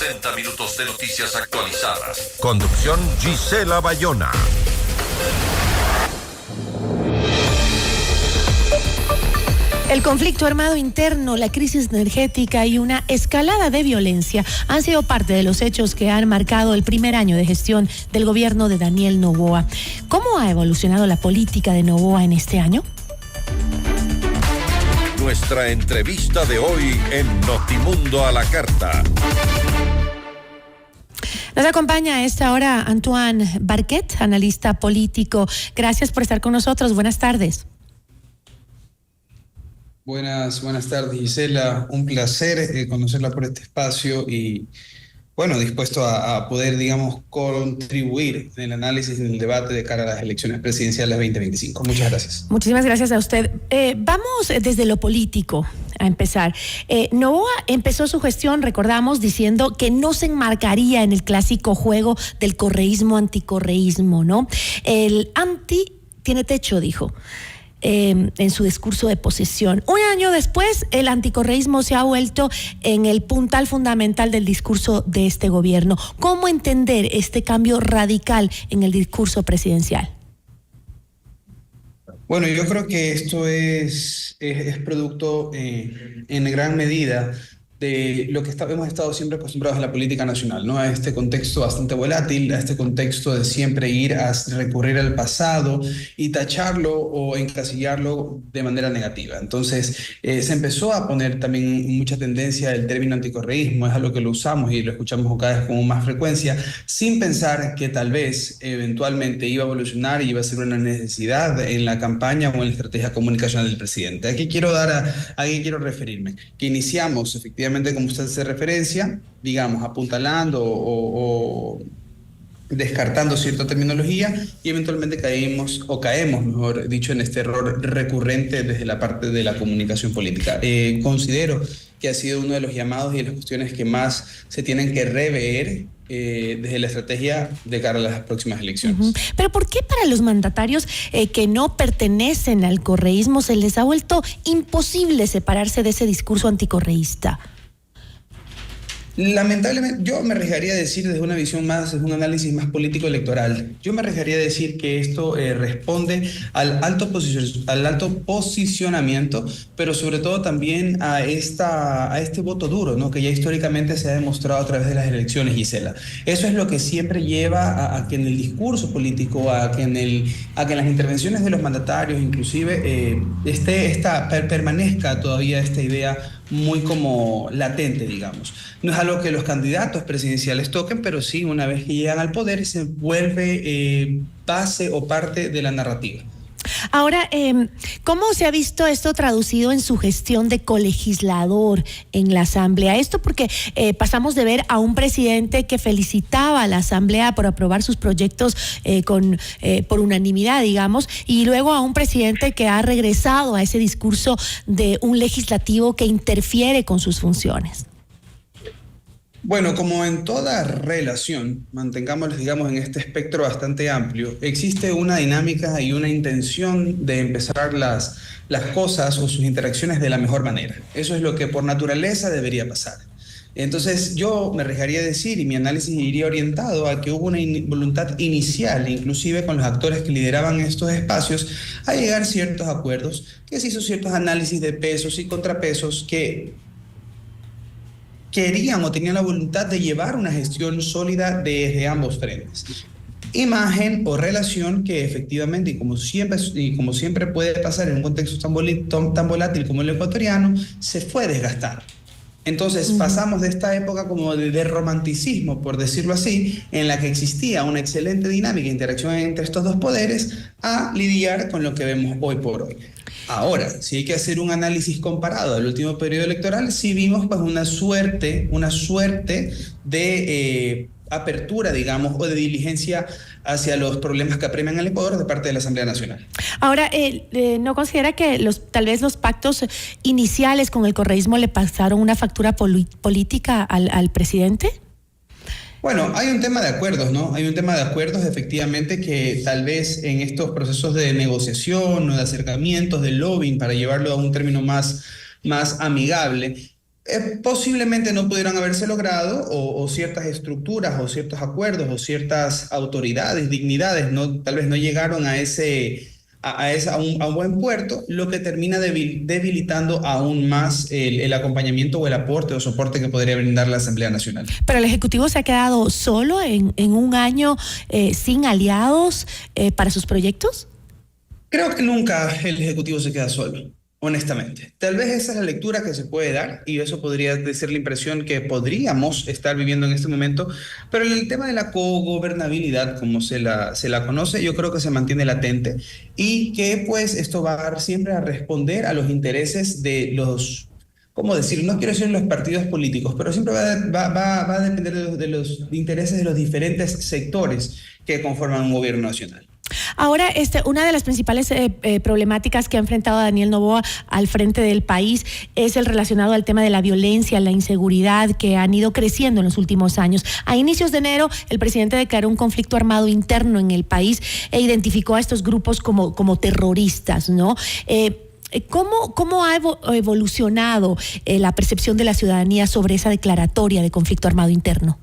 60 minutos de noticias actualizadas. Conducción Gisela Bayona. El conflicto armado interno, la crisis energética y una escalada de violencia han sido parte de los hechos que han marcado el primer año de gestión del gobierno de Daniel Noboa. ¿Cómo ha evolucionado la política de Noboa en este año? Nuestra entrevista de hoy en Notimundo a la Carta. Nos acompaña a esta hora Antoine Barquet, analista político. Gracias por estar con nosotros. Buenas tardes. Buenas tardes, Gisela. Un placer conocerla por este espacio y, bueno, dispuesto a poder, digamos, contribuir en el análisis, en el debate de cara a las elecciones presidenciales 2025. Muchas gracias. Muchísimas gracias a usted. Vamos desde lo político a empezar. Noboa empezó su gestión, recordamos, diciendo que no se enmarcaría en el clásico juego del correísmo anticorreísmo, ¿no? El anti tiene techo, dijo. En su discurso de posesión. Un año después, el anticorreísmo se ha vuelto en el puntal fundamental del discurso de este gobierno. ¿Cómo entender este cambio radical en el discurso presidencial? Bueno, yo creo que esto es producto en gran medida de lo que hemos estado siempre acostumbrados en la política nacional, ¿no? A este contexto bastante volátil, a este contexto de siempre ir a recurrir al pasado y tacharlo o encasillarlo de manera negativa. Entonces, se empezó a poner también mucha tendencia el término anticorreísmo, es algo que lo usamos y lo escuchamos cada vez con más frecuencia, sin pensar que tal vez eventualmente iba a evolucionar y iba a ser una necesidad en la campaña o en la estrategia comunicacional del presidente. Aquí quiero referirme, que iniciamos efectivamente, como usted hace referencia, digamos, apuntalando o descartando cierta terminología y eventualmente caemos, mejor dicho, en este error recurrente desde la parte de la comunicación política. Considero que ha sido uno de los llamados y de las cuestiones que más se tienen que rever desde la estrategia de cara a las próximas elecciones. Pero ¿por qué para los mandatarios que no pertenecen al correísmo se les ha vuelto imposible separarse de ese discurso anticorreísta? Lamentablemente, yo me arriesgaría a decir desde una visión más, desde un análisis más político-electoral, yo me arriesgaría a decir que esto responde al alto posicionamiento, pero sobre todo también a este voto duro, ¿no? Que ya históricamente se ha demostrado a través de las elecciones, Gisela. Eso es lo que siempre lleva a que en el discurso político, a que en las intervenciones de los mandatarios, inclusive, permanezca todavía esta idea muy como latente, digamos. No es algo que los candidatos presidenciales toquen, pero sí, una vez que llegan al poder, se vuelve base o parte de la narrativa. Ahora, ¿cómo se ha visto esto traducido en su gestión de colegislador en la Asamblea? Esto porque pasamos de ver a un presidente que felicitaba a la Asamblea por aprobar sus proyectos por unanimidad, digamos, y luego a un presidente que ha regresado a ese discurso de un legislativo que interfiere con sus funciones. Bueno, como en toda relación, mantengámoslo, digamos, en este espectro bastante amplio, existe una dinámica y una intención de empezar las cosas o sus interacciones de la mejor manera. Eso es lo que por naturaleza debería pasar. Entonces yo me arriesgaría a decir, y mi análisis iría orientado a que hubo una voluntad inicial, inclusive con los actores que lideraban estos espacios, a llegar a ciertos acuerdos, que se hizo ciertos análisis de pesos y contrapesos que querían o tenían la voluntad de llevar una gestión sólida desde ambos frentes. Imagen o relación que efectivamente, y como siempre puede pasar en un contexto tan volátil como el ecuatoriano, se fue desgastando. Entonces pasamos de esta época como de romanticismo, por decirlo así, en la que existía una excelente dinámica de interacción entre estos dos poderes, a lidiar con lo que vemos hoy por hoy. Ahora, si hay que hacer un análisis comparado al último periodo electoral, sí vimos pues una suerte de apertura, digamos, o de diligencia hacia los problemas que apremian al Ecuador de parte de la Asamblea Nacional. Ahora, ¿no considera que tal vez los pactos iniciales con el correísmo le pasaron una factura política al presidente? Bueno, hay un tema de acuerdos, ¿no? Hay un tema de acuerdos, efectivamente, que tal vez en estos procesos de negociación o de acercamientos, de lobbying, para llevarlo a un término más amigable, Posiblemente no pudieran haberse logrado o ciertas estructuras o ciertos acuerdos o ciertas autoridades, dignidades, tal vez no llegaron a un buen puerto, lo que termina debilitando aún más el acompañamiento o el aporte o soporte que podría brindar la Asamblea Nacional. Pero el Ejecutivo se ha quedado solo en un año sin aliados para sus proyectos. Creo que nunca el Ejecutivo se queda solo, honestamente. Tal vez esa es la lectura que se puede dar y eso podría ser la impresión que podríamos estar viviendo en este momento, pero el tema de la cogobernabilidad, como se la conoce, yo creo que se mantiene latente y que pues esto va siempre a responder a los intereses de los... ¿Cómo decir? No quiero decir los partidos políticos, pero siempre va a depender de los intereses de los diferentes sectores que conforman un gobierno nacional. Ahora, una de las principales problemáticas que ha enfrentado Daniel Noboa al frente del país es el relacionado al tema de la violencia, la inseguridad que han ido creciendo en los últimos años. A inicios de enero, el presidente declaró un conflicto armado interno en el país e identificó a estos grupos como terroristas, ¿no? ¿Cómo ha evolucionado la percepción de la ciudadanía sobre esa declaratoria de conflicto armado interno?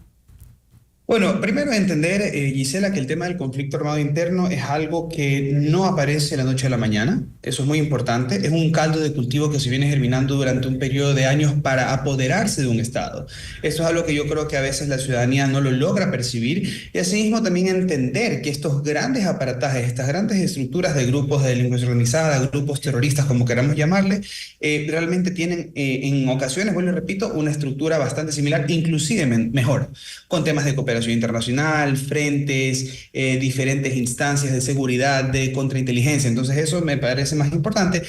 Bueno, primero entender, Gisela, que el tema del conflicto armado interno es algo que no aparece de la noche a la mañana. Eso es muy importante. Es un caldo de cultivo que se viene germinando durante un periodo de años para apoderarse de un Estado. Eso es algo que yo creo que a veces la ciudadanía no lo logra percibir y asimismo también entender que estos grandes aparatajes, estas grandes estructuras de grupos de delincuencia organizada, grupos terroristas, como queramos llamarle, realmente tienen en ocasiones, vuelvo y repito, una estructura bastante similar, inclusive mejor, con temas de cooperación internacional, frentes, diferentes instancias de seguridad, de contrainteligencia. Entonces eso me parece más importante.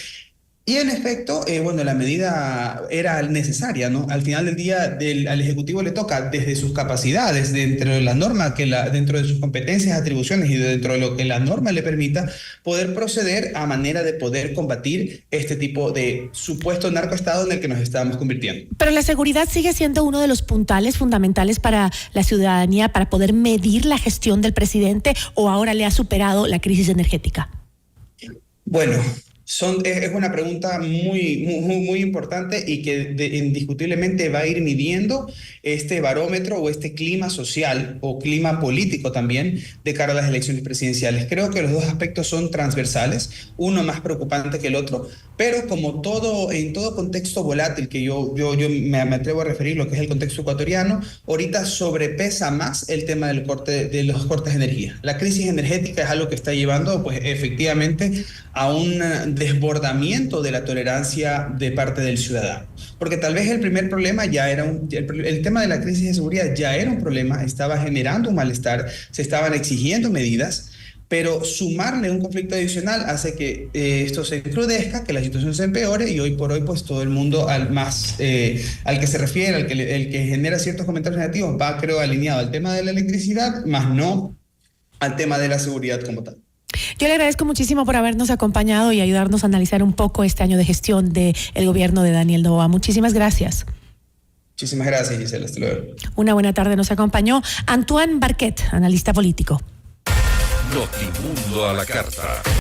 Y en efecto, bueno, la medida era necesaria, ¿no? Al final del día al Ejecutivo le toca desde sus capacidades, dentro de la norma, dentro de sus competencias, atribuciones y dentro de lo que la norma le permita, poder proceder a manera de poder combatir este tipo de supuesto narcoestado en el que nos estamos convirtiendo. Pero la seguridad sigue siendo uno de los puntales fundamentales para la ciudadanía para poder medir la gestión del presidente, ¿o ahora le ha superado la crisis energética? Bueno, es una pregunta muy importante y que indiscutiblemente va a ir midiendo este barómetro o este clima social o clima político también de cara a las elecciones presidenciales. Creo que los dos aspectos son transversales, uno más preocupante que el otro, pero como todo, en todo contexto volátil que yo me atrevo a referir, lo que es el contexto ecuatoriano, ahorita sobrepesa más el tema de los cortes de energía. La crisis energética es algo que está llevando pues efectivamente a un desbordamiento de la tolerancia de parte del ciudadano. Porque tal vez el primer problema ya era el tema de la crisis de seguridad ya era un problema, estaba generando un malestar, se estaban exigiendo medidas, pero sumarle un conflicto adicional hace que esto se encrudezca, que la situación se empeore y hoy por hoy pues todo el mundo al que se refiere, el que genera ciertos comentarios negativos va creo alineado al tema de la electricidad, más no al tema de la seguridad como tal. Yo le agradezco muchísimo por habernos acompañado y ayudarnos a analizar un poco este año de gestión del gobierno de Daniel Noboa. Muchísimas gracias. Muchísimas gracias, Gisela. Hasta luego. Una buena tarde. Nos acompañó Antoine Barquet, analista político. Notimundo a la carta.